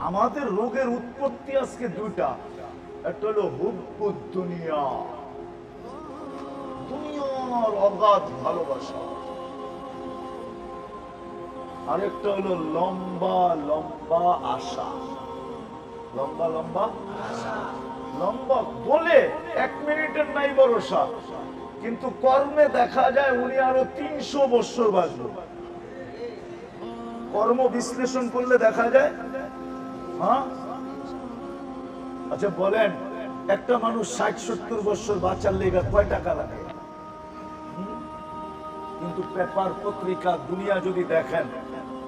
আমাদের রোগের উৎপত্তি আজকে দুইটা, একটা হলো হুব্বুদ দুনিয়া, দুনিয়ার অগাধ ভালোবাসা, আরেকটা হলো লম্বা লম্বা আশা। লম্বা লম্বা লম্বা বলে 1 মিনিটের নাই ভরসা, কিন্তু কর্মে দেখা যায় উনি আরো 300 বছর বাঁচবেন। কর্ম বিশ্লেষণ করলে দেখা যায়। হ্যাঁ, আচ্ছা বলেন, একটা মানুষ 60-70 বছর বাঁচার লেগে কয় টাকা লাগে? কিন্তু পেপার পত্রিকা দুনিয়া যদি দেখেন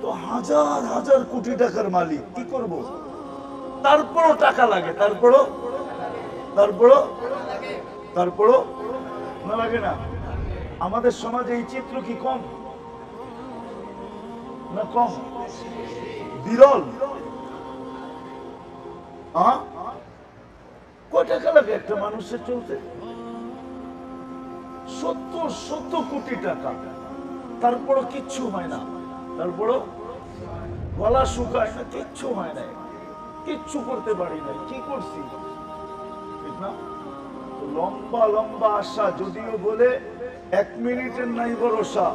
তো হাজার হাজার কোটি টাকার মালিক। কি করব? তারপরও টাকা লাগে, তারপরও না লাগে না। আমাদের সমাজে এই চিত্র কি কম না কম? বিরল। কয় টাকা লাগে একটা মানুষের চলতে? 70 কোটি টাকা, তারপরও কিচ্ছু হয় না। তারপরও গলা শুকায় না, কিচ্ছু হয় না, কিচ্ছু করতে পারি না। কি করছি? ঠিক না? লম্বা লম্বা আশা, যদিও বলে 1 মিনিটের নাই ভরসা,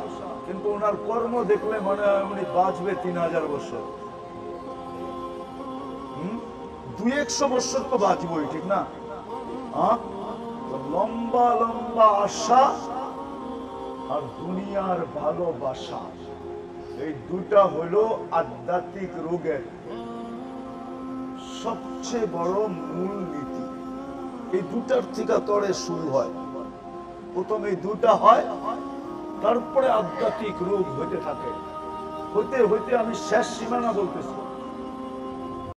কিন্তু ওনার কর্ম দেখলে মনে হয় উনি বাঁচবে 3000 বছর। 200-100 বছর তো বাঁচবই, ঠিক না? লম্বা লম্বা আশা আর দুনিয়ার ভালোবাসা, এই দুটা হলো আধ্যাত্মিক রোগের সবচেয়ে বড় মূল নীতি। এই দুটার থেকে তরে শুরু হয়। প্রথমে এই দুটা হয়, তারপরে আধ্যাত্মিক রোগ হইতে থাকে। হইতে হইতে আমি শেষ সীমানা বলতেছি।